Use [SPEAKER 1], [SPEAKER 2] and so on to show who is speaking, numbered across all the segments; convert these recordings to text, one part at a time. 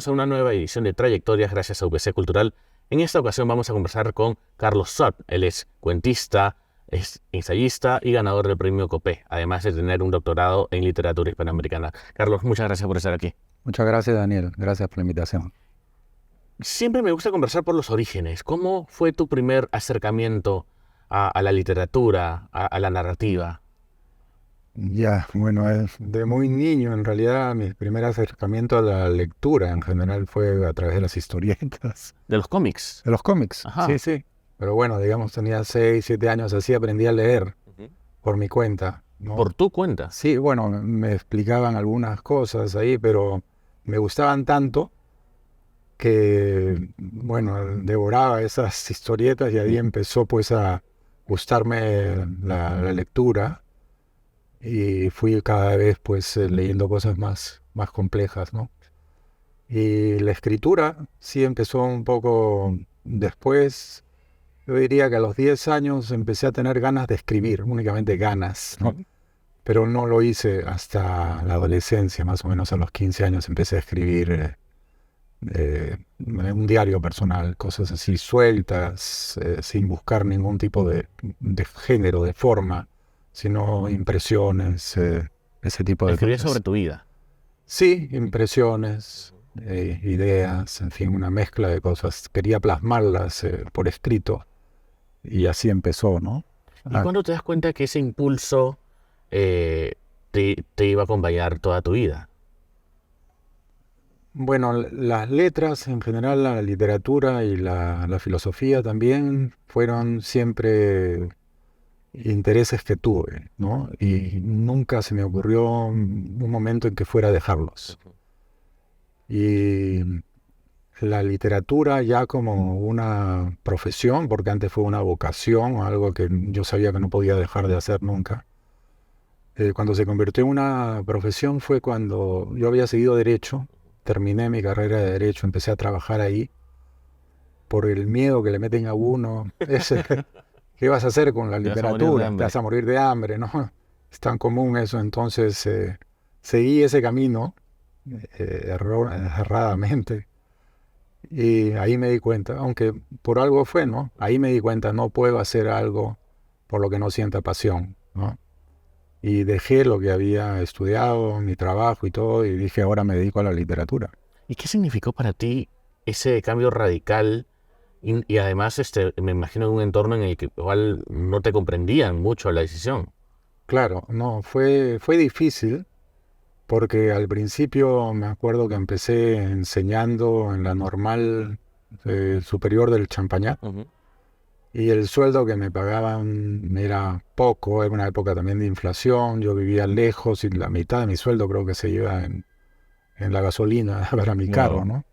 [SPEAKER 1] A una nueva edición de Trayectorias gracias a UPC Cultural. En esta ocasión vamos a conversar con Carlos Sot. Él es cuentista, es ensayista y ganador del premio Copé, además de tener un doctorado en literatura hispanoamericana. Carlos, muchas gracias por estar aquí.
[SPEAKER 2] Muchas gracias, Daniel. Gracias por la invitación.
[SPEAKER 1] Siempre me gusta conversar por los orígenes. ¿Cómo fue tu primer acercamiento a la literatura, a la narrativa?
[SPEAKER 2] Bueno, de muy niño, en realidad, mi primer acercamiento a la lectura en general fue a través de las historietas.
[SPEAKER 1] ¿De los cómics?
[SPEAKER 2] De los cómics,
[SPEAKER 1] Ajá.
[SPEAKER 2] sí. Pero bueno, digamos, tenía 6, 7 años, así aprendí a leer por mi cuenta, ¿no?
[SPEAKER 1] ¿Por tu cuenta?
[SPEAKER 2] Sí, bueno, me explicaban algunas cosas ahí, pero me gustaban tanto que, bueno, devoraba esas historietas y ahí empezó pues a gustarme la lectura. Y fui cada vez pues leyendo cosas más complejas, ¿no? Y la escritura sí empezó un poco después. Yo diría que a los 10 años empecé a tener ganas de escribir, únicamente ganas, ¿no? Pero no lo hice hasta la adolescencia, más o menos a los 15 años empecé a escribir un diario personal, cosas así sueltas, sin buscar ningún tipo de género, de forma, sino impresiones, ese tipo de cosas.
[SPEAKER 1] ¿Escribías sobre tu vida?
[SPEAKER 2] Sí, impresiones, ideas, en fin, una mezcla de cosas. Quería plasmarlas por escrito y así empezó, ¿no?
[SPEAKER 1] ¿Y cuándo te das cuenta que ese impulso te iba a acompañar toda tu vida?
[SPEAKER 2] Bueno, las letras en general, la literatura y la filosofía también fueron siempre intereses que tuve, ¿no? Y nunca se me ocurrió un momento en que fuera a dejarlos. Y la literatura ya como una profesión, porque antes fue una vocación, algo que yo sabía que no podía dejar de hacer nunca. Cuando se convirtió en una profesión fue cuando yo había seguido Derecho, terminé mi carrera de Derecho, empecé a trabajar ahí, por el miedo que le meten a uno, ¿qué vas a hacer con la literatura? Te vas a morir de hambre, ¿no? Es tan común eso. Entonces seguí ese camino erradamente. Y ahí me di cuenta, aunque por algo fue, ¿no? Ahí me di cuenta, no puedo hacer algo por lo que no sienta pasión, ¿no? Y dejé lo que había estudiado, mi trabajo y todo, y dije, ahora me dedico a la literatura.
[SPEAKER 1] ¿Y qué significó para ti ese cambio radical? Y además, me imagino en un entorno en el que igual no te comprendían mucho la decisión.
[SPEAKER 2] Claro, no, fue difícil, porque al principio me acuerdo que empecé enseñando en la normal superior del Champañat, y el sueldo que me pagaban era poco, era una época también de inflación, yo vivía lejos y la mitad de mi sueldo creo que se iba en la gasolina para mi carro, ¿no?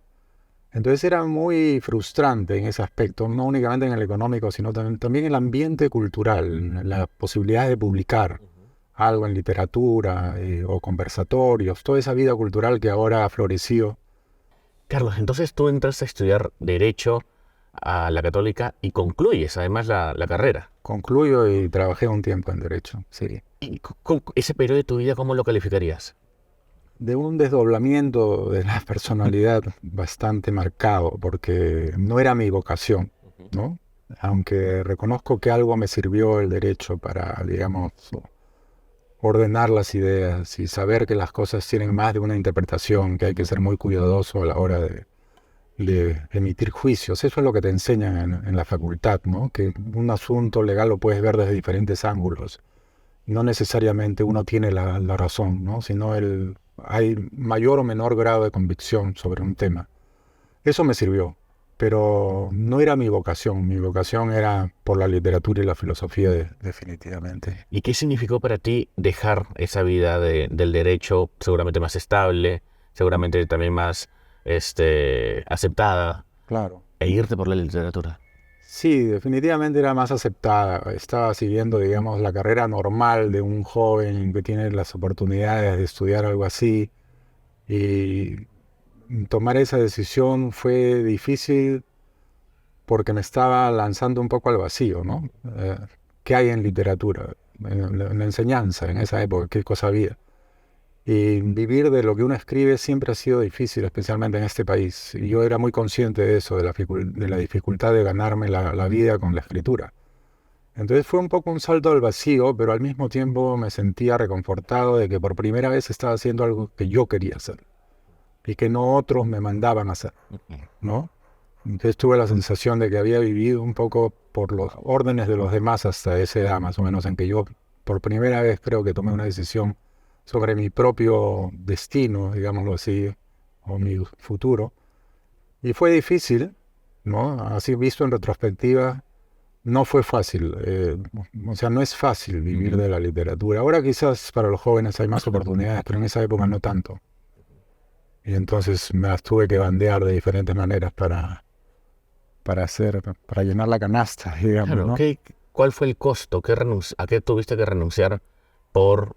[SPEAKER 2] Entonces era muy frustrante en ese aspecto, no únicamente en el económico, sino también en el ambiente cultural, la posibilidad de publicar algo en literatura o conversatorios, toda esa vida cultural que ahora ha florecido.
[SPEAKER 1] Carlos, entonces tú entras a estudiar Derecho a la Católica y concluyes además la carrera.
[SPEAKER 2] Concluyo y trabajé un tiempo en Derecho, sí.
[SPEAKER 1] ¿Y ese periodo de tu vida cómo lo calificarías?
[SPEAKER 2] De un desdoblamiento de la personalidad bastante marcado, porque no era mi vocación, ¿no? Aunque reconozco que algo me sirvió el derecho para, digamos, ordenar las ideas y saber que las cosas tienen más de una interpretación, que hay que ser muy cuidadoso a la hora de emitir juicios. Eso es lo que te enseñan en la facultad, ¿no? Que un asunto legal lo puedes ver desde diferentes ángulos. No necesariamente uno tiene la razón, ¿no? Sino hay mayor o menor grado de convicción sobre un tema. Eso me sirvió, pero no era mi vocación. Mi vocación era por la literatura y la filosofía, definitivamente.
[SPEAKER 1] ¿Y qué significó para ti dejar esa vida del derecho, seguramente más estable, seguramente también más aceptada,
[SPEAKER 2] Claro.
[SPEAKER 1] e irte por la literatura?
[SPEAKER 2] Sí, definitivamente era más aceptada. Estaba siguiendo, digamos, la carrera normal de un joven que tiene las oportunidades de estudiar algo así. Y tomar esa decisión fue difícil porque me estaba lanzando un poco al vacío, ¿no? ¿Qué hay en literatura, en la enseñanza en esa época? ¿Qué cosa había? Y vivir de lo que uno escribe siempre ha sido difícil, especialmente en este país. Y yo era muy consciente de eso, de la dificultad de ganarme la vida con la escritura. Entonces fue un poco un salto al vacío, pero al mismo tiempo me sentía reconfortado de que por primera vez estaba haciendo algo que yo quería hacer y que no otros me mandaban a hacer, ¿no? Entonces tuve la sensación de que había vivido un poco por las órdenes de los demás hasta esa edad, más o menos, en que yo por primera vez creo que tomé una decisión sobre mi propio destino, digámoslo así, o mi futuro. Y fue difícil, ¿no? Así visto en retrospectiva, no fue fácil. O sea, no es fácil vivir de la literatura. Ahora quizás para los jóvenes hay más oportunidades, pero en esa época no tanto. Y entonces me las tuve que bandear de diferentes maneras para llenar la canasta, digamos,
[SPEAKER 1] Claro,
[SPEAKER 2] ¿no?
[SPEAKER 1] ¿cuál fue el costo? ¿A qué tuviste que renunciar por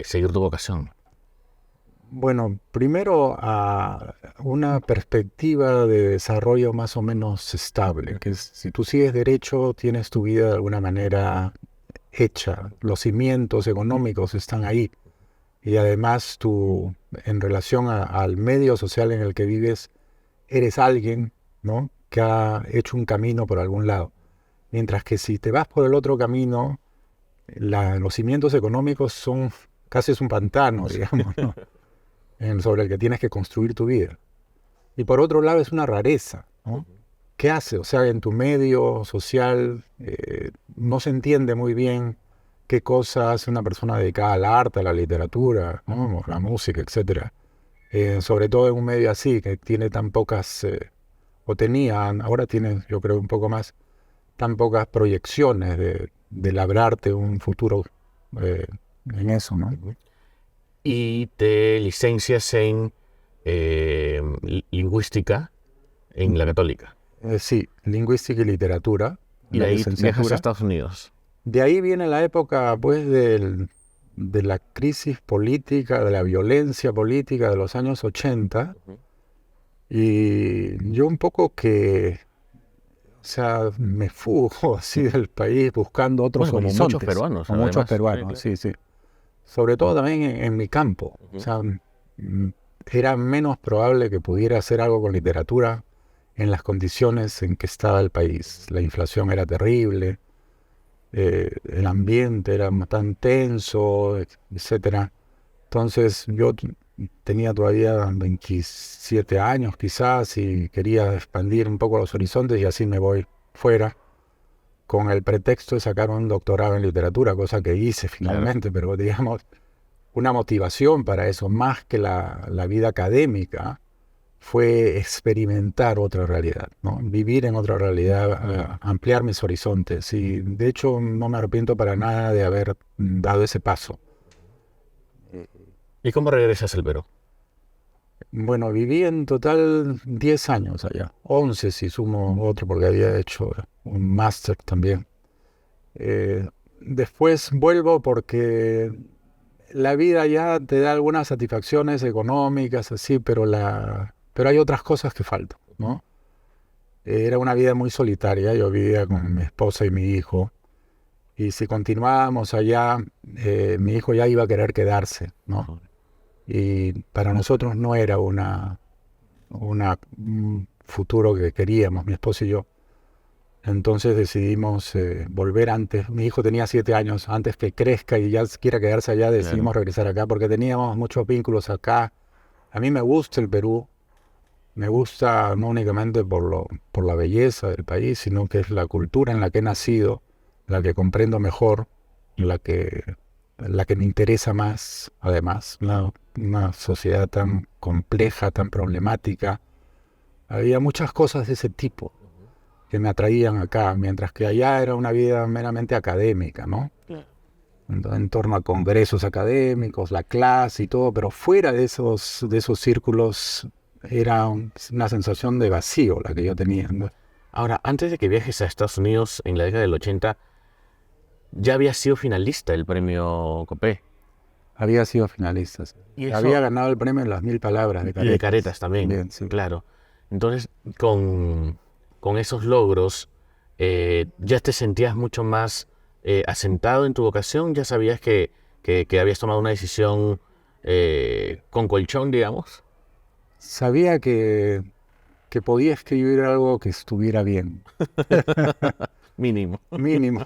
[SPEAKER 1] seguir tu vocación?
[SPEAKER 2] Bueno, primero a una perspectiva de desarrollo más o menos estable, que es, si tú sigues derecho, tienes tu vida de alguna manera hecha, los cimientos económicos están ahí y además tú, en relación al medio social en el que vives, eres alguien, ¿no? Que ha hecho un camino por algún lado. Mientras que si te vas por el otro camino, los cimientos económicos son casi es un pantano, digamos, ¿no? Sobre el que tienes que construir tu vida. Y por otro lado es una rareza, ¿no? ¿Qué hace? O sea, en tu medio social no se entiende muy bien qué cosa hace una persona dedicada al arte, a la literatura, ¿no? La música, etcétera. Sobre todo en un medio así, que tiene tan pocas, o tenía, ahora tiene yo creo un poco más, tan pocas proyecciones de labrarte un futuro en eso, ¿no?
[SPEAKER 1] Y te licencias en lingüística en la Católica.
[SPEAKER 2] Sí, lingüística y literatura,
[SPEAKER 1] Y de
[SPEAKER 2] la
[SPEAKER 1] ahí viajas a
[SPEAKER 2] licenciatura.
[SPEAKER 1] Estados Unidos.
[SPEAKER 2] De ahí viene la época, pues, de la crisis política, de la violencia política de los años 80. Y yo un poco que, o sea, me fugo así del país buscando otros
[SPEAKER 1] Bueno, como muchos
[SPEAKER 2] horizontes,
[SPEAKER 1] peruanos,
[SPEAKER 2] como muchos
[SPEAKER 1] además.
[SPEAKER 2] peruanos, sí, sí. Sobre todo también en mi campo. O sea, era menos probable que pudiera hacer algo con literatura en las condiciones en que estaba el país. La inflación era terrible, el ambiente era tan tenso, etcétera. Entonces yo tenía todavía 27 años quizás y quería expandir un poco los horizontes y así me voy fuera con el pretexto de sacar un doctorado en literatura, cosa que hice finalmente, pero digamos, una motivación para eso, más que la vida académica, fue experimentar otra realidad, ¿no? Vivir en otra realidad, ampliar mis horizontes. Y de hecho no me arrepiento para nada de haber dado ese paso.
[SPEAKER 1] ¿Y cómo regresas al Perú?
[SPEAKER 2] Bueno, viví en total 10 años allá, 11 si sumo otro porque había hecho un máster también. Después vuelvo porque la vida ya te da algunas satisfacciones económicas, así, pero hay otras cosas que faltan, ¿no? Era una vida muy solitaria, yo vivía con mi esposa y mi hijo, y si continuábamos allá, mi hijo ya iba a querer quedarse, ¿no? Y para nosotros no era un futuro que queríamos, mi esposa y yo. Entonces decidimos volver antes. Mi hijo tenía 7 años, antes que crezca y ya quiera quedarse allá, decidimos regresar acá porque teníamos muchos vínculos acá. A mí me gusta el Perú, me gusta no únicamente por la belleza del país, sino que es la cultura en la que he nacido, la que comprendo mejor, la que me interesa más, además, una sociedad tan compleja, tan problemática. Había muchas cosas de ese tipo que me atraían acá, mientras que allá era una vida meramente académica, ¿no? En torno a congresos académicos, la clase y todo, pero fuera de esos círculos era una sensación de vacío la que yo tenía, ¿no?
[SPEAKER 1] Ahora, antes de que viajes a Estados Unidos en la década del 80, ya había sido finalista del premio Copé.
[SPEAKER 2] Había sido finalista. Sí.
[SPEAKER 1] Y eso,
[SPEAKER 2] Había ganado el premio en las 1000 palabras de
[SPEAKER 1] y de
[SPEAKER 2] Caretas.
[SPEAKER 1] Caretas también,
[SPEAKER 2] Sí.
[SPEAKER 1] claro. Entonces, con esos logros, ya te sentías mucho más asentado en tu vocación, ya sabías que habías tomado una decisión con colchón, digamos.
[SPEAKER 2] Sabía que podía escribir algo que estuviera bien,
[SPEAKER 1] Mínimo.
[SPEAKER 2] mínimo,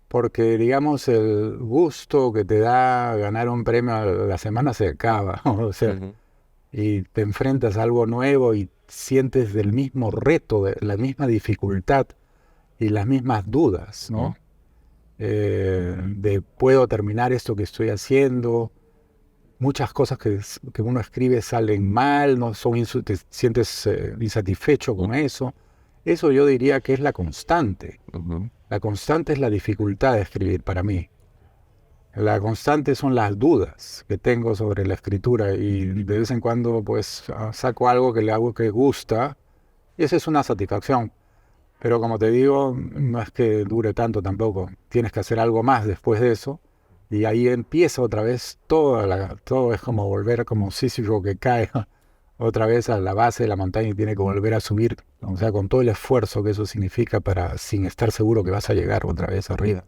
[SPEAKER 2] porque digamos el gusto que te da ganar un premio a la semana se acaba, o sea,
[SPEAKER 1] Ujú.
[SPEAKER 2] y te enfrentas a algo nuevo y sientes del mismo reto, de la misma dificultad y las mismas dudas,
[SPEAKER 1] Ujú.
[SPEAKER 2] ¿no? De puedo terminar esto que estoy haciendo. Muchas cosas que uno escribe salen mal, no son te sientes insatisfecho con eso. Eso yo diría que es la constante.
[SPEAKER 1] Ujú.
[SPEAKER 2] La constante es la dificultad de escribir para mí. La constante son las dudas que tengo sobre la escritura y de vez en cuando pues saco algo que le hago que gusta y esa es una satisfacción. Pero como te digo, no es que dure tanto tampoco. Tienes que hacer algo más después de eso. Y ahí empieza otra vez todo es como volver como Sísifo que cae otra vez a la base de la montaña y tiene que volver a subir. O sea, con todo el esfuerzo que eso significa para sin estar seguro que vas a llegar otra vez arriba.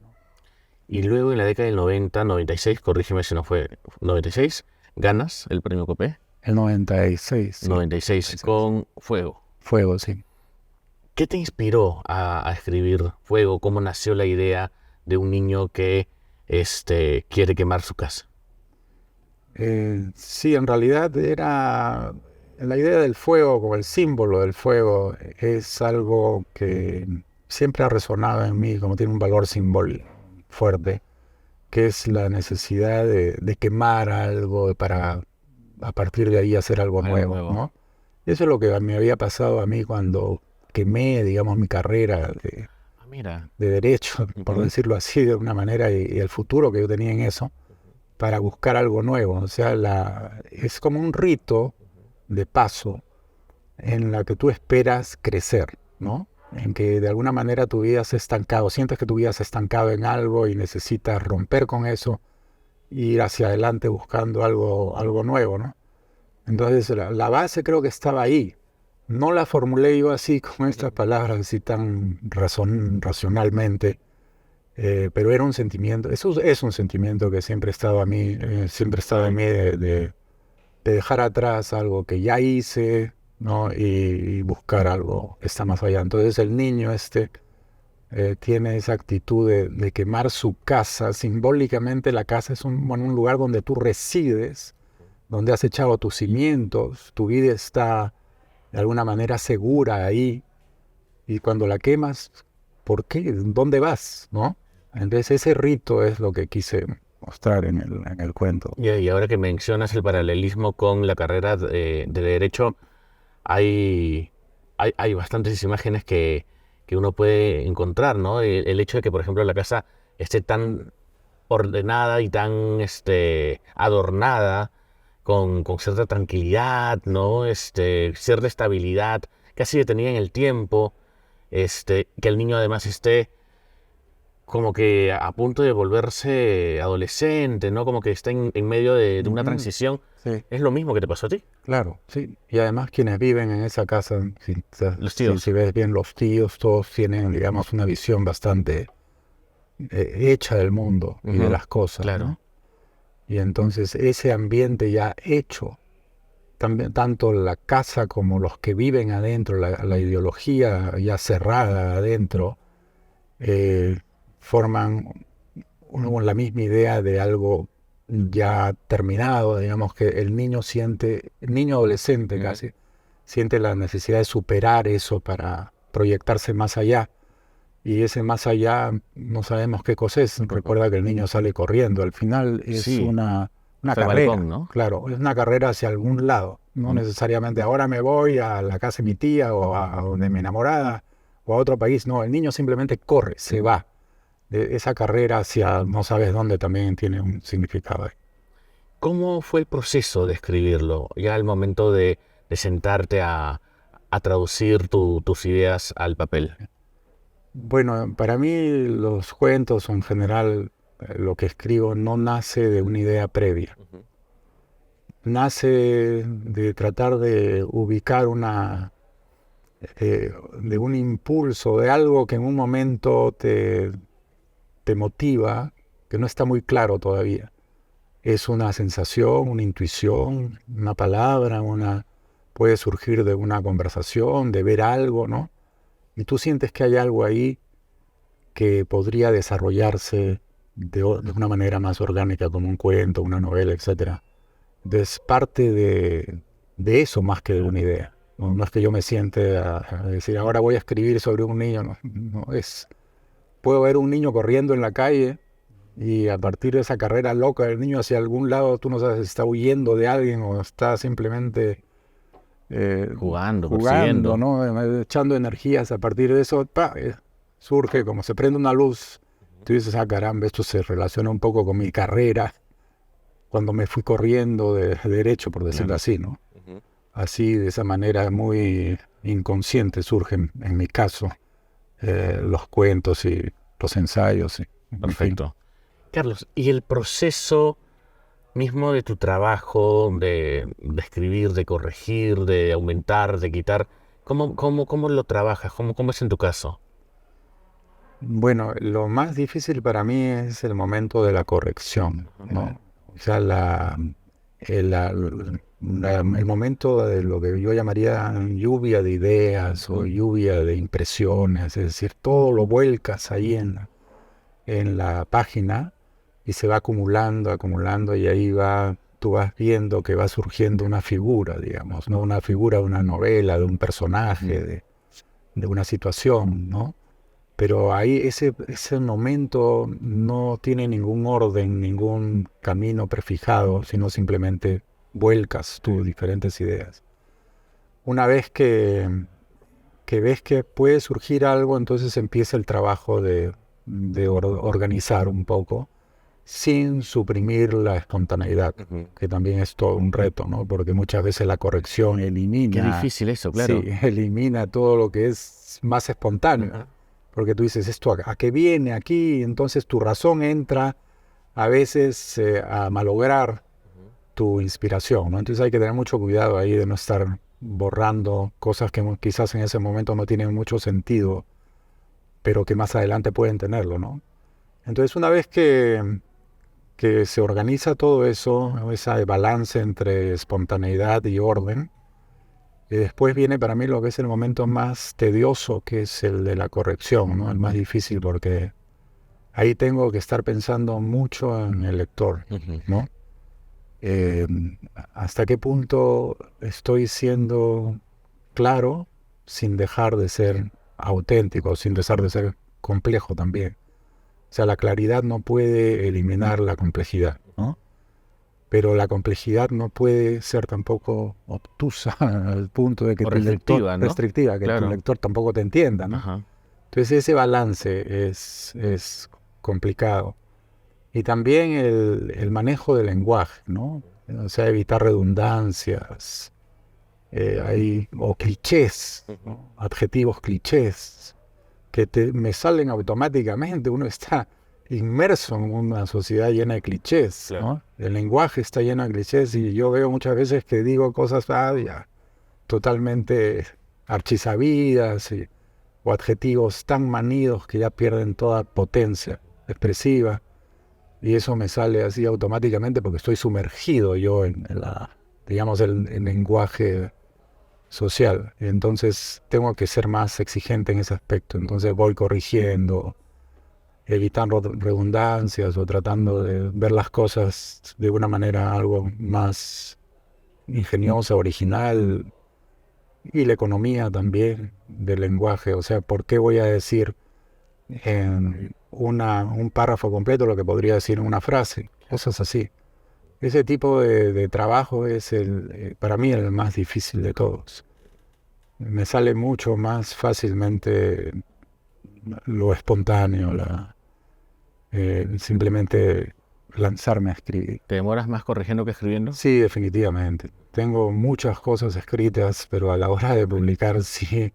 [SPEAKER 1] Y luego en la década del 90, 96, corrígeme si no fue 96, ganas el premio Copé.
[SPEAKER 2] El 96, sí.
[SPEAKER 1] 96
[SPEAKER 2] 96.
[SPEAKER 1] con Fuego.
[SPEAKER 2] Fuego, sí.
[SPEAKER 1] ¿Qué te inspiró a escribir Fuego? ¿Cómo nació la idea de un niño que quiere quemar su casa?
[SPEAKER 2] Sí, en realidad era la idea del fuego, como el símbolo del fuego, es algo que siempre ha resonado en mí, como tiene un valor simbólico fuerte, que es la necesidad de quemar algo para a partir de ahí hacer algo
[SPEAKER 1] Algo
[SPEAKER 2] nuevo,
[SPEAKER 1] nuevo.
[SPEAKER 2] ¿no? Eso es lo que me había pasado a mí cuando quemé, digamos, mi carrera
[SPEAKER 1] Ah, mira.
[SPEAKER 2] de derecho, por
[SPEAKER 1] Ujú.
[SPEAKER 2] decirlo así, de una manera, y el futuro que yo tenía en eso para buscar algo nuevo. O sea, es como un rito de paso en la que tú esperas crecer, ¿no? En que de alguna manera tu vida se ha estancado, sientes que tu vida se ha estancado en algo y necesitas romper con eso e ir hacia adelante buscando algo nuevo, ¿no? Entonces la base creo que estaba ahí. No la formulé yo así con estas palabras, así tan racionalmente, pero era un sentimiento, eso es un sentimiento que siempre ha estado a mí, siempre ha estado en mí de dejar atrás algo que ya hice, ¿no? Y buscar algo que está más allá. Entonces el niño tiene esa actitud de quemar su casa. Simbólicamente la casa es un lugar donde tú resides, donde has echado tus cimientos, tu vida está de alguna manera segura ahí. Y cuando la quemas, ¿por qué? ¿Dónde vas? ¿No? Entonces ese rito es lo que quise mostrar en el cuento.
[SPEAKER 1] Y ahora que mencionas el paralelismo con la carrera de Derecho, hay bastantes imágenes que uno puede encontrar, ¿no? El hecho de que, por ejemplo, la casa esté tan ordenada y tan adornada con cierta tranquilidad, ¿no? Cierta estabilidad, casi detenida en el tiempo, que el niño además esté como que a punto de volverse adolescente, ¿no? Como que está en medio de una
[SPEAKER 2] Ujú.
[SPEAKER 1] transición.
[SPEAKER 2] Sí,
[SPEAKER 1] ¿Es lo mismo que te pasó a ti?
[SPEAKER 2] claro, sí. Y además quienes viven en esa casa,
[SPEAKER 1] Los
[SPEAKER 2] si
[SPEAKER 1] tíos.
[SPEAKER 2] ves bien los tíos, todos tienen, digamos, una visión bastante hecha del mundo y de
[SPEAKER 1] Ujú.
[SPEAKER 2] las cosas,
[SPEAKER 1] Claro.
[SPEAKER 2] ¿no? Y entonces ese ambiente ya hecho, también, tanto la casa como los que viven adentro, la ideología ya cerrada adentro, eh, forman la misma idea de algo ya terminado, digamos que el niño siente, el niño adolescente
[SPEAKER 1] Ujú.
[SPEAKER 2] casi, siente la necesidad de superar eso para proyectarse más allá. Y ese más allá no sabemos qué cosa es. Recuerda que el niño sale corriendo. Al final es
[SPEAKER 1] Sí,
[SPEAKER 2] una
[SPEAKER 1] hasta el malecón,
[SPEAKER 2] carrera,
[SPEAKER 1] ¿no?
[SPEAKER 2] claro, es una carrera hacia algún lado. No
[SPEAKER 1] Ujú.
[SPEAKER 2] necesariamente ahora me voy a la casa de mi tía o a donde mi enamorada o a otro país. No, el niño simplemente corre, se va. Esa carrera hacia no sabes dónde también tiene un significado ahí.
[SPEAKER 1] ¿Cómo fue el proceso de escribirlo? Ya al momento de sentarte a a traducir tus ideas al papel?
[SPEAKER 2] Bueno, para mí los cuentos, o en general, lo que escribo no nace de una idea previa. Nace de tratar de ubicar de un impulso, de algo que en un momento te motiva, que no está muy claro todavía. Es una sensación, una intuición, una palabra, puede surgir de una conversación, de ver algo, ¿no? Y tú sientes que hay algo ahí que podría desarrollarse de una manera más orgánica, como un cuento, una novela, etc. Es parte de eso más que de una idea. No, no es que yo me siente a decir, ahora voy a escribir sobre un niño. No, no, puedo ver un niño corriendo en la calle y a partir de esa carrera loca del niño hacia algún lado, tú no sabes si está huyendo de alguien o está simplemente
[SPEAKER 1] Jugando,
[SPEAKER 2] jugando,
[SPEAKER 1] persiguiendo.
[SPEAKER 2] ¿no? Echando energías. A partir de eso, surge como se prende una luz. Tú dices, ah, caramba, esto se relaciona un poco con mi carrera, cuando me fui corriendo de derecho, por decirlo así, ¿no? Así, de esa manera muy inconsciente surgen, en mi caso, los cuentos y los ensayos. Sí.
[SPEAKER 1] Perfecto. Carlos, ¿y el proceso mismo de tu trabajo, de escribir, de corregir, de aumentar, de quitar, cómo lo trabajas? ¿Cómo es en tu caso?
[SPEAKER 2] Bueno, lo más difícil para mí es el momento de la corrección, ¿no? O sea, el momento de lo que yo llamaría lluvia de ideas o lluvia de impresiones, es decir, todo lo vuelcas ahí en la página y se va acumulando, acumulando y ahí tú vas viendo que va surgiendo una figura, digamos, ¿no? Una figura de una novela, de un personaje, de una situación, ¿no? Pero ahí ese momento no tiene ningún orden, ningún camino prefijado, sino simplemente vuelcas tus diferentes ideas. Una vez que ves que puede surgir algo, entonces empieza el trabajo de organizar un poco, sin suprimir la espontaneidad, que también es todo un reto, ¿no? Porque muchas veces la corrección elimina...
[SPEAKER 1] Qué difícil eso, claro.
[SPEAKER 2] Sí, elimina todo lo que es más espontáneo. Porque tú dices, ¿esto a qué viene aquí? Entonces tu razón entra a veces a malograr tu inspiración, ¿no? Entonces hay que tener mucho cuidado ahí de no estar borrando cosas que quizás en ese momento no tienen mucho sentido, pero que más adelante pueden tenerlo, ¿no? Entonces una vez que se organiza todo eso, ¿no? Ese balance entre espontaneidad y orden, y después viene para mí lo que es el momento más tedioso, que es el de la corrección, ¿no? El más difícil, porque ahí tengo que estar pensando mucho en el lector, ¿no? Hasta qué punto estoy siendo claro sin dejar de ser auténtico, sin dejar de ser complejo también. O sea, la claridad no puede eliminar la complejidad, ¿no? Pero la complejidad no puede ser tampoco obtusa al punto de que
[SPEAKER 1] O
[SPEAKER 2] tu lector,
[SPEAKER 1] restrictiva, ¿no?
[SPEAKER 2] restrictiva, que
[SPEAKER 1] Claro.
[SPEAKER 2] tu lector tampoco te entienda, ¿no?
[SPEAKER 1] Ajá.
[SPEAKER 2] Entonces ese balance es complicado. Y también el manejo del lenguaje, ¿no? O sea, evitar redundancias, o clichés, ¿no? Adjetivos clichés, que me salen automáticamente. Uno está inmerso en una sociedad llena de clichés, ¿no?
[SPEAKER 1] Claro.
[SPEAKER 2] El lenguaje está lleno de clichés y yo veo muchas veces que digo cosas ya totalmente archisabidas o adjetivos tan manidos que ya pierden toda potencia expresiva. Y eso me sale así automáticamente porque estoy sumergido yo en digamos, el lenguaje social. Entonces tengo que ser más exigente en ese aspecto. Entonces voy corrigiendo, evitando redundancias o tratando de ver las cosas de una manera algo más ingeniosa, original. Y la economía también del lenguaje. O sea, ¿por qué voy a decir en un párrafo completo lo que podría decir en una frase? Cosas así. Ese tipo de trabajo es para mí el más difícil de todos. Me sale mucho más fácilmente lo espontáneo, simplemente lanzarme a escribir.
[SPEAKER 1] ¿Te demoras más corrigiendo que escribiendo?
[SPEAKER 2] Sí, definitivamente. Tengo muchas cosas escritas, pero a la hora de publicar sí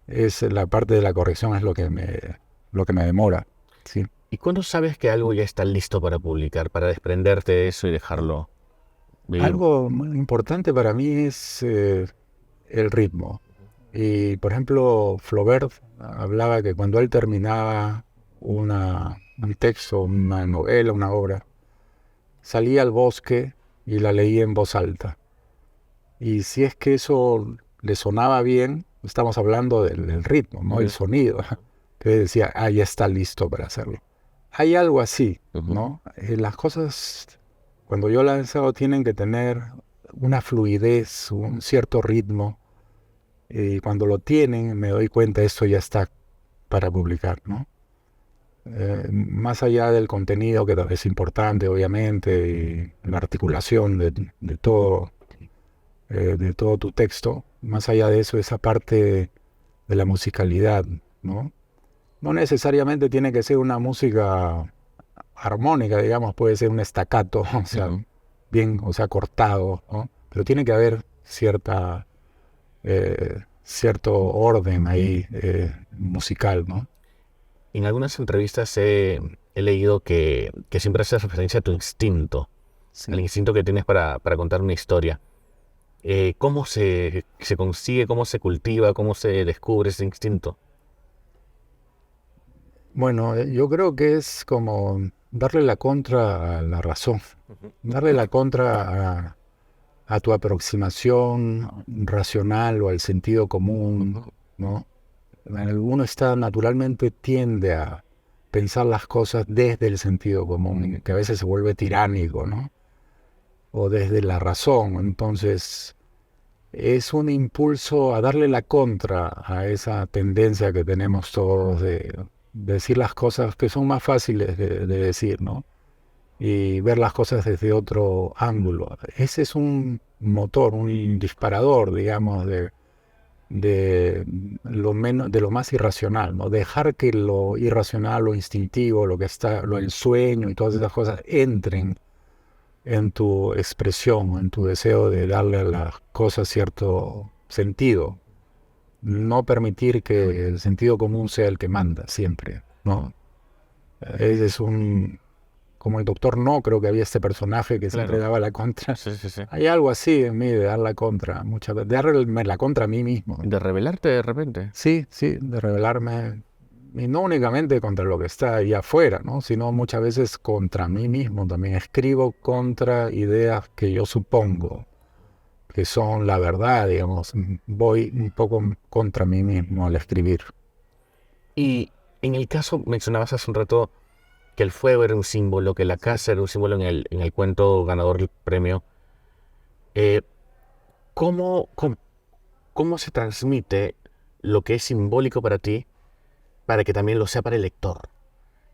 [SPEAKER 2] es la parte de la corrección es lo que me demora. Sí.
[SPEAKER 1] ¿Y cuándo sabes que algo ya está listo para publicar, para desprenderte de eso y dejarlo vivir?
[SPEAKER 2] Algo muy importante para mí es el ritmo. Y por ejemplo, Flaubert hablaba que cuando él terminaba un texto, una novela, una obra, salía al bosque y la leía en voz alta. Y si es que eso le sonaba bien, estamos hablando del ritmo, ¿no? El sonido, que decía, ah, ya está listo para hacerlo. Hay algo así, ¿no? Las cosas, cuando yo las he lanzado, tienen que tener una fluidez, un cierto ritmo. Y cuando lo tienen, me doy cuenta, esto ya está para publicar, ¿no? Más allá del contenido, que es importante, obviamente, y la articulación de todo tu texto, más allá de eso, esa parte de la musicalidad, ¿no? No necesariamente tiene que ser una música armónica, digamos, puede ser un staccato, o sea, bien, o sea, cortado, ¿no? Pero tiene que haber cierto orden ahí musical, ¿no?
[SPEAKER 1] En algunas entrevistas he leído que siempre haces referencia a tu instinto, al instinto que tienes para contar una historia. ¿Cómo se consigue, cómo se cultiva, cómo se descubre ese instinto?
[SPEAKER 2] Bueno, yo creo que es como darle la contra a la razón, darle la contra a tu aproximación racional o al sentido común, ¿no? Uno naturalmente tiende a pensar las cosas desde el sentido común, que a veces se vuelve tiránico, ¿no? O desde la razón. Entonces, es un impulso a darle la contra a esa tendencia que tenemos todos de decir las cosas que son más fáciles de decir, ¿no? Y ver las cosas desde otro ángulo. Ese es un motor, un disparador, digamos, de lo más irracional, ¿no? Dejar que lo irracional, lo instintivo, el sueño y todas esas cosas entren en tu expresión, en tu deseo de darle a las cosas cierto sentido. No permitir que el sentido común sea el que manda siempre, ¿no? Ese es como el doctor No, creo que había este personaje que siempre daba la contra.
[SPEAKER 1] Sí.
[SPEAKER 2] Hay algo así en mí de dar la contra, muchas veces, de darme la contra a mí mismo.
[SPEAKER 1] ¿De rebelarte de repente?
[SPEAKER 2] Sí, de rebelarme, y no únicamente contra lo que está ahí afuera, ¿no? Sino muchas veces contra mí mismo también. Escribo contra ideas que yo supongo que son la verdad, digamos. Voy un poco contra mí mismo al escribir.
[SPEAKER 1] Y en el caso, mencionabas hace un rato que el fuego era un símbolo, que la casa era un símbolo en el cuento ganador del premio. Eh, ¿Cómo se transmite lo que es simbólico para ti para que también lo sea para el lector?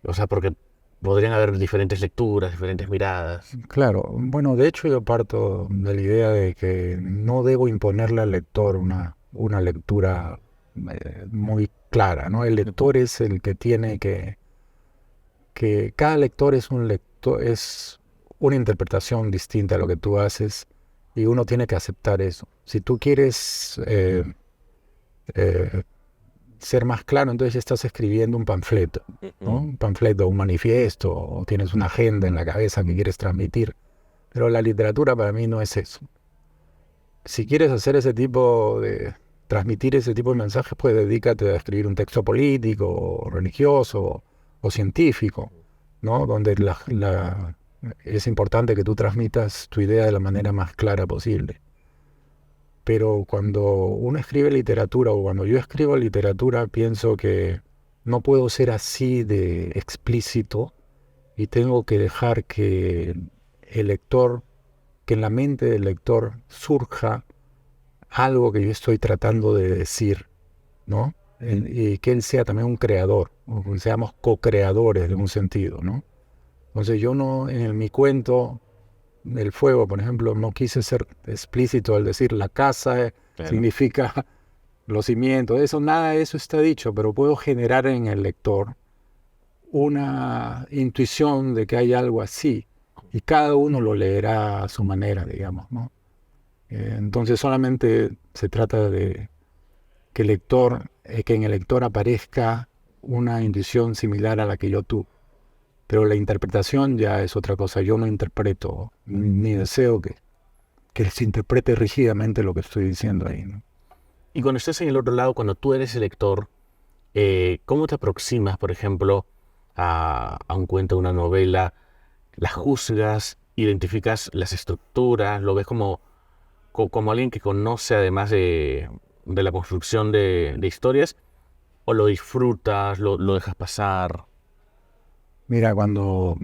[SPEAKER 1] O sea, porque podrían haber diferentes lecturas, diferentes miradas.
[SPEAKER 2] Claro, bueno, de hecho yo parto de la idea de que no debo imponerle al lector una lectura muy clara, ¿no? El lector es el que tiene que cada lector es un lector, es una interpretación distinta a lo que tú haces y uno tiene que aceptar eso. Si tú quieres ser más claro, entonces estás escribiendo un panfleto, ¿no? Un panfleto, un manifiesto, o tienes una agenda en la cabeza que quieres transmitir. Pero la literatura para mí no es eso. Si quieres hacer transmitir ese tipo de mensajes, pues dedícate a escribir un texto político, o religioso, o científico, ¿no? Donde es importante que tú transmitas tu idea de la manera más clara posible. Pero cuando uno escribe literatura, o cuando yo escribo literatura, pienso que no puedo ser así de explícito y tengo que dejar que el lector, que en la mente del lector surja algo que yo estoy tratando de decir, ¿no? Y que él sea también un creador, o que seamos co-creadores de un sentido, ¿no? Entonces yo no, en mi cuento, El fuego, por ejemplo, no quise ser explícito al decir la casa significa los cimientos, nada de eso está dicho, pero puedo generar en el lector una intuición de que hay algo así y cada uno lo leerá a su manera, digamos, ¿no? Entonces solamente se trata de que que en el lector aparezca una intuición similar a la que yo tuve. Pero la interpretación ya es otra cosa. Yo no interpreto, ni deseo que se interprete rígidamente lo que estoy diciendo ahí, ¿no?
[SPEAKER 1] Y cuando estés en el otro lado, cuando tú eres el lector, ¿cómo te aproximas, por ejemplo, a un cuento, a una novela? ¿La juzgas? ¿Identificas las estructuras? ¿Lo ves como alguien que conoce además de la construcción de historias? ¿O lo disfrutas, lo dejas pasar?
[SPEAKER 2] Mira, cuando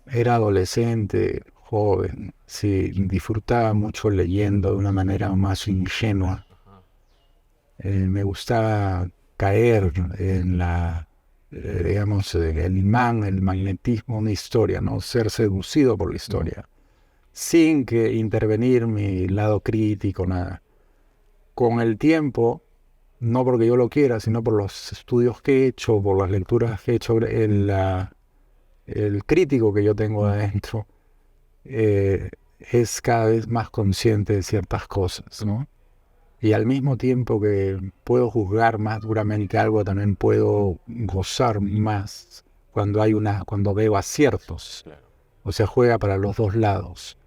[SPEAKER 2] era adolescente, joven, sí, disfrutaba mucho leyendo de una manera más ingenua. Me gustaba caer en digamos, el imán, el magnetismo de una historia, ¿no? Ser seducido por la historia, sin que intervenir mi lado crítico, nada. Con el tiempo, no porque yo lo quiera, sino por los estudios que he hecho, por las lecturas que he hecho, el crítico que yo tengo adentro es cada vez más consciente de ciertas cosas, ¿no? Y al mismo tiempo que puedo juzgar más duramente algo, también puedo gozar más cuando veo aciertos. O sea, juega para los dos lados.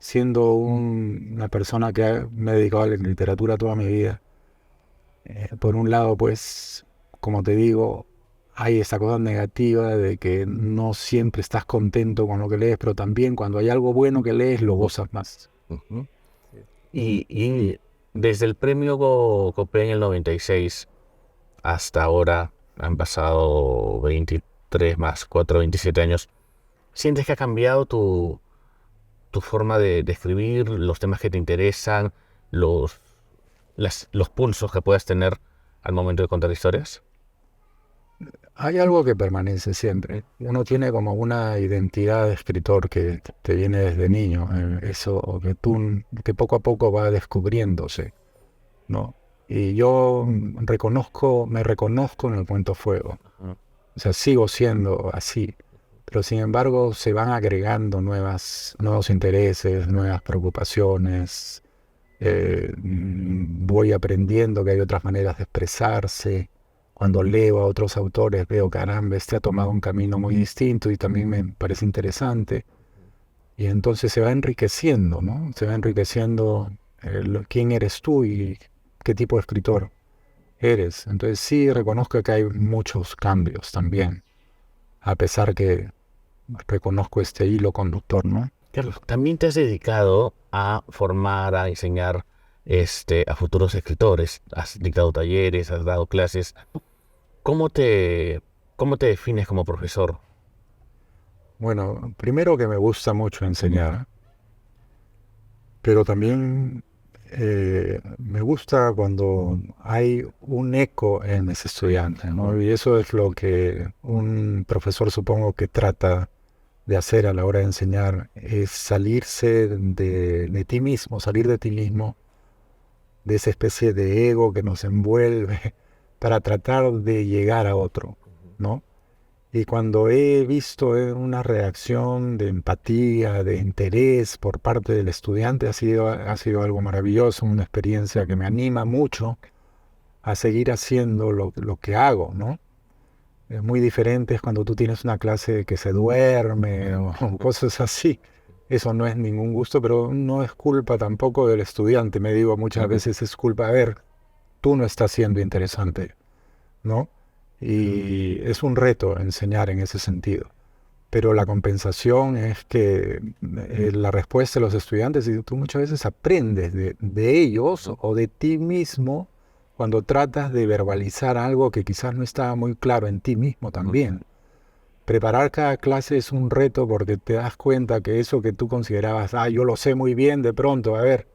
[SPEAKER 2] Siendo una persona que me he dedicado a la literatura toda mi vida, por un lado, pues, como te digo, hay esa cosa negativa de que no siempre estás contento con lo que lees, pero también cuando hay algo bueno que lees, lo gozas más.
[SPEAKER 1] Uh-huh. Y desde el premio Copé en el 96 hasta ahora, han pasado 23 más 4, 27 años. ¿Sientes que ha cambiado tu forma de escribir, los temas que te interesan, los pulsos que puedas tener al momento de contar historias?
[SPEAKER 2] Hay algo que permanece siempre. Uno tiene como una identidad de escritor que te viene desde niño, eso que poco a poco va descubriéndose, ¿no? Y yo me reconozco en el Cuento Fuego. O sea, sigo siendo así, pero sin embargo se van agregando nuevos intereses, nuevas preocupaciones. Voy aprendiendo que hay otras maneras de expresarse. Cuando leo a otros autores veo, caramba, este ha tomado un camino muy distinto y también me parece interesante. Y entonces se va enriqueciendo, ¿no? Se va enriqueciendo quién eres tú y qué tipo de escritor eres. Entonces sí reconozco que hay muchos cambios también, a pesar que reconozco este hilo conductor, ¿no?
[SPEAKER 1] Carlos, también te has dedicado a formar, a enseñar a futuros escritores. Has dictado talleres, has dado clases. ¿Cómo te defines como profesor?
[SPEAKER 2] Bueno, primero que me gusta mucho enseñar, pero también me gusta cuando hay un eco en ese estudiante, ¿no? Y eso es lo que un profesor supongo que trata de hacer a la hora de enseñar, es salirse de ti mismo, salir de ti mismo, de esa especie de ego que nos envuelve para tratar de llegar a otro, ¿no? Y cuando he visto una reacción de empatía, de interés por parte del estudiante, ha sido algo maravilloso, una experiencia que me anima mucho a seguir haciendo lo que hago, ¿no? Es muy diferente es cuando tú tienes una clase que se duerme o cosas así. Eso no es ningún gusto, pero no es culpa tampoco del estudiante. Me digo muchas veces es culpa, a ver, tú no estás siendo interesante, ¿no? Y es un reto enseñar en ese sentido. Pero la compensación es que la respuesta de los estudiantes, y tú muchas veces aprendes de ellos o de ti mismo cuando tratas de verbalizar algo que quizás no estaba muy claro en ti mismo también. Preparar cada clase es un reto porque te das cuenta que eso que tú considerabas, yo lo sé muy bien, de pronto, a ver,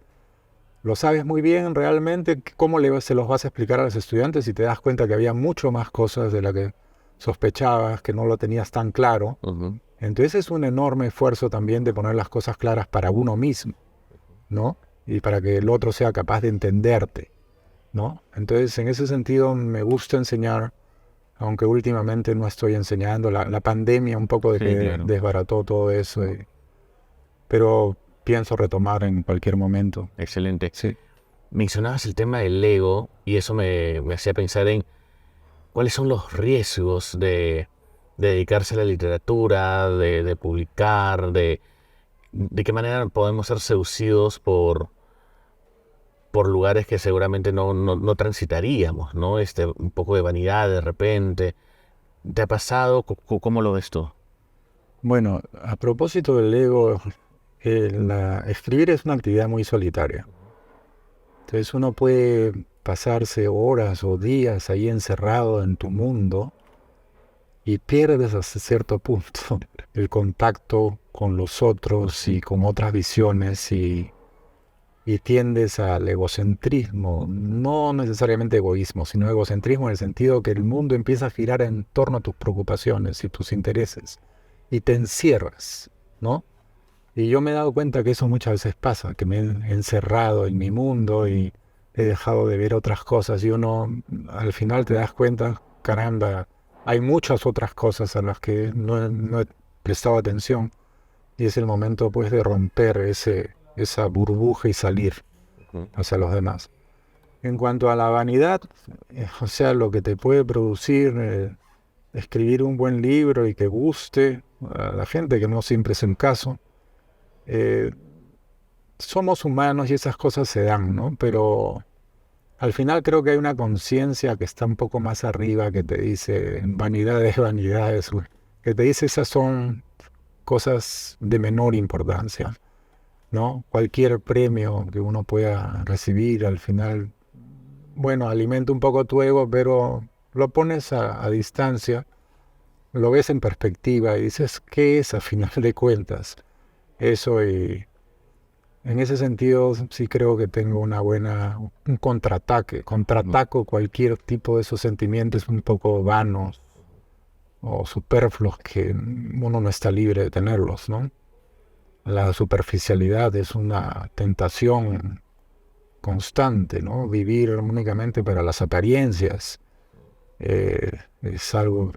[SPEAKER 2] lo sabes muy bien realmente, ¿cómo se los vas a explicar a los estudiantes si te das cuenta que había mucho más cosas de las que sospechabas, que no lo tenías tan claro?
[SPEAKER 1] Uh-huh.
[SPEAKER 2] Entonces es un enorme esfuerzo también de poner las cosas claras para uno mismo, ¿no? Y para que el otro sea capaz de entenderte, ¿no? Entonces en ese sentido me gusta enseñar aunque últimamente no estoy enseñando. La pandemia un poco de
[SPEAKER 1] Sí,
[SPEAKER 2] que
[SPEAKER 1] claro.
[SPEAKER 2] desbarató todo eso, pero pienso retomar en cualquier momento.
[SPEAKER 1] Excelente.
[SPEAKER 2] Sí.
[SPEAKER 1] Mencionabas el tema del ego y eso me hacía pensar en cuáles son los riesgos de dedicarse a la literatura, de publicar, de qué manera podemos ser seducidos por lugares que seguramente no transitaríamos, ¿no? Un poco de vanidad de repente. ¿Te ha pasado? ¿Cómo lo ves tú?
[SPEAKER 2] Bueno, a propósito del ego, escribir es una actividad muy solitaria. Entonces uno puede pasarse horas o días ahí encerrado en tu mundo y pierdes hasta cierto punto el contacto con los otros y con otras visiones y tiendes al egocentrismo, no necesariamente egoísmo, sino egocentrismo en el sentido que el mundo empieza a girar en torno a tus preocupaciones y tus intereses y te encierras, ¿no? Y yo me he dado cuenta que eso muchas veces pasa, que me he encerrado en mi mundo y he dejado de ver otras cosas y uno al final te das cuenta, caramba, hay muchas otras cosas a las que no he prestado atención y es el momento pues de romper esa burbuja y salir
[SPEAKER 1] Ujú.
[SPEAKER 2] hacia los demás. En cuanto a la vanidad, o sea, lo que te puede producir escribir un buen libro y que guste a la gente, que no siempre es el caso. eh, Somos humanos y esas cosas se dan, ¿no? Pero al final creo que hay una conciencia que está un poco más arriba que te dice vanidades, vanidades, que te dice esas son cosas de menor importancia, ¿no? Cualquier premio que uno pueda recibir al final, bueno, alimenta un poco tu ego, pero lo pones a distancia, lo ves en perspectiva y dices, ¿qué es a final de cuentas? Eso y en ese sentido sí creo que tengo un contraataque, contraataco cualquier tipo de esos sentimientos un poco vanos o superfluos que uno no está libre de tenerlos, ¿no? La superficialidad es una tentación constante, ¿no? Vivir únicamente para las apariencias es algo,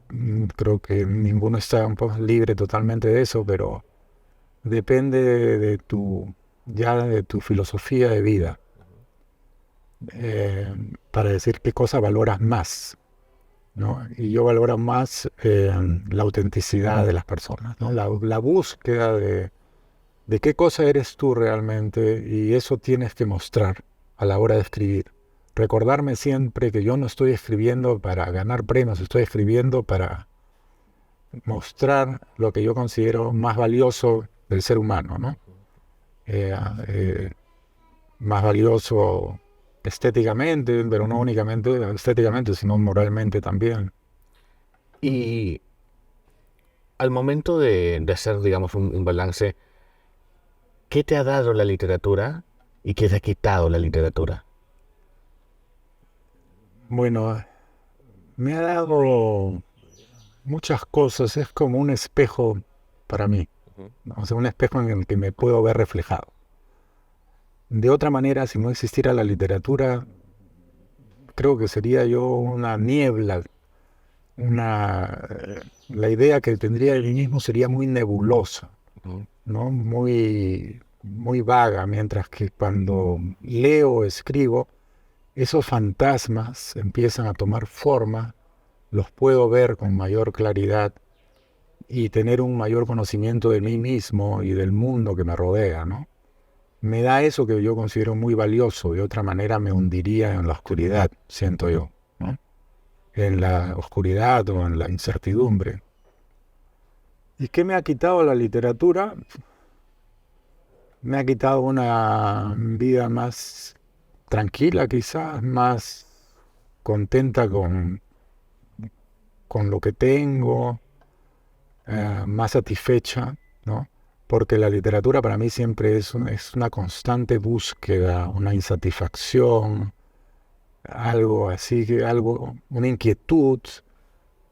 [SPEAKER 2] creo que ninguno está un poco libre totalmente de eso, pero depende de tu filosofía de vida, para decir qué cosa valoras más, ¿no? Y yo valoro más la autenticidad de las personas, ¿no? La búsqueda de qué cosa eres tú realmente y eso tienes que mostrar a la hora de escribir. Recordarme siempre que yo no estoy escribiendo para ganar premios, estoy escribiendo para mostrar lo que yo considero más valioso del ser humano, ¿no? Eh, eh, Más valioso estéticamente, pero no únicamente estéticamente, sino moralmente también.
[SPEAKER 1] Y al momento de hacer, digamos, un balance, ¿qué te ha dado la literatura y qué te ha quitado la literatura?
[SPEAKER 2] Bueno, me ha dado muchas cosas, es como un espejo para mí,
[SPEAKER 1] Ujú.
[SPEAKER 2] ¿no? O sea, un espejo en el que me puedo ver reflejado. De otra manera, si no existiera la literatura, creo que sería yo una niebla, la idea que tendría de mí mismo sería muy nebulosa,
[SPEAKER 1] Ujú.
[SPEAKER 2] ¿no? Muy vaga, mientras que cuando leo o escribo, esos fantasmas empiezan a tomar forma, los puedo ver con mayor claridad y tener un mayor conocimiento de mí mismo y del mundo que me rodea, ¿no? Me da eso que yo considero muy valioso, de otra manera me hundiría en la oscuridad, siento yo, ¿no? En la oscuridad o en la incertidumbre. ¿Y qué me ha quitado la literatura? Me ha quitado una vida más tranquila, quizás, más contenta con lo que tengo, más satisfecha, ¿no? Porque la literatura para mí siempre es una constante búsqueda, una insatisfacción, algo así, una inquietud,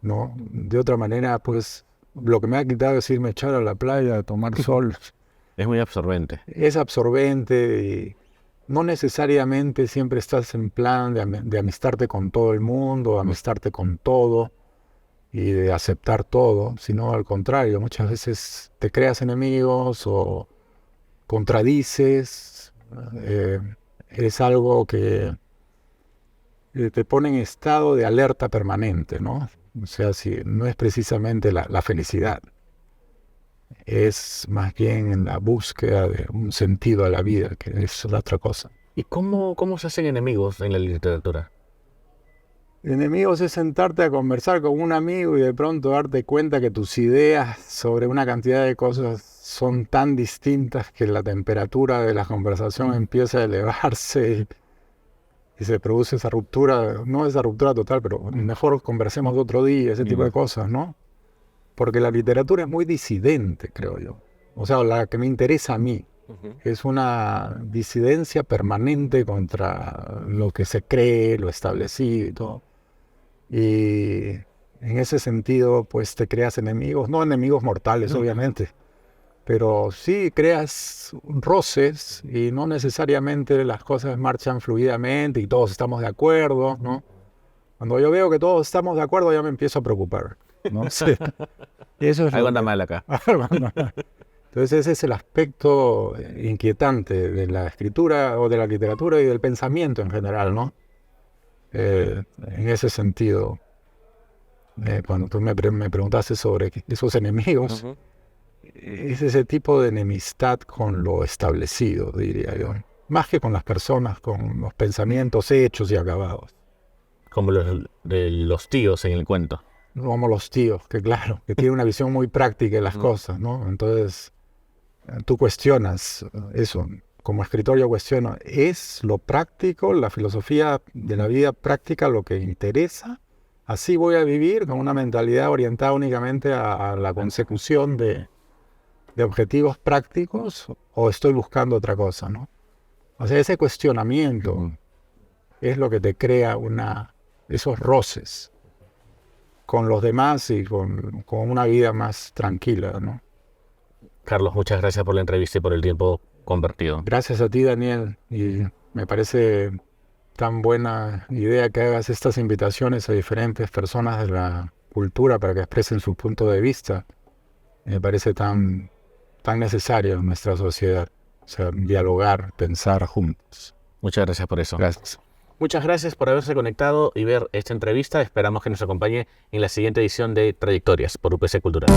[SPEAKER 2] ¿no? De otra manera, pues, lo que me ha quitado es irme a echar a la playa, a tomar sol.
[SPEAKER 1] Es muy absorbente.
[SPEAKER 2] Es absorbente y no necesariamente siempre estás en plan de amistarte con todo el mundo, amistarte con todo. y de aceptar todo, sino al contrario, muchas veces te creas enemigos o contradices, es algo que te pone en estado de alerta permanente, ¿no? O sea, si no es precisamente la felicidad, es más bien en la búsqueda de un sentido a la vida, que es la otra cosa.
[SPEAKER 1] ¿Y cómo se hacen enemigos en la literatura?
[SPEAKER 2] Enemigos es sentarte a conversar con un amigo y de pronto darte cuenta que tus ideas sobre una cantidad de cosas son tan distintas que la temperatura de la conversación empieza a elevarse y se produce esa ruptura, no esa ruptura total, pero mejor conversemos otro día, ese tipo de cosas, ¿no? Porque la literatura es muy disidente, creo yo. O sea, la que me interesa a mí. Es una disidencia permanente contra lo que se cree, lo establecido y todo. Y en ese sentido, pues te creas enemigos, no enemigos mortales, obviamente, pero sí creas roces y no necesariamente las cosas marchan fluidamente y todos estamos de acuerdo, ¿no? Cuando yo veo que todos estamos de acuerdo, ya me empiezo a preocupar, ¿no? Sí. Y eso es
[SPEAKER 1] Algo anda mal acá.
[SPEAKER 2] Entonces ese es el aspecto inquietante de la escritura o de la literatura y del pensamiento en general, ¿no? En ese sentido, cuando tú me preguntaste sobre esos enemigos, es ese tipo de enemistad con lo establecido, diría yo. Más que con las personas, con los pensamientos hechos y acabados.
[SPEAKER 1] Como los tíos en el cuento.
[SPEAKER 2] Como los tíos, que claro, que tienen una visión muy práctica de las cosas, ¿no? Entonces, tú cuestionas eso. Como escritor yo cuestiono, ¿es lo práctico, la filosofía de la vida práctica lo que interesa? ¿Así voy a vivir con una mentalidad orientada únicamente a la consecución de objetivos prácticos o estoy buscando otra cosa, ¿no? O sea, ese cuestionamiento es lo que te crea esos roces con los demás y con una vida más tranquila, ¿no?
[SPEAKER 1] Carlos, muchas gracias por la entrevista y por el tiempo convertido.
[SPEAKER 2] Gracias a ti, Daniel, y me parece tan buena idea que hagas estas invitaciones a diferentes personas de la cultura para que expresen su punto de vista. Me parece tan necesario en nuestra sociedad, o sea, dialogar, pensar juntos.
[SPEAKER 1] Muchas gracias por eso.
[SPEAKER 2] Gracias.
[SPEAKER 1] Muchas gracias por haberse conectado y ver esta entrevista. Esperamos que nos acompañe en la siguiente edición de Trayectorias por UPC Cultural.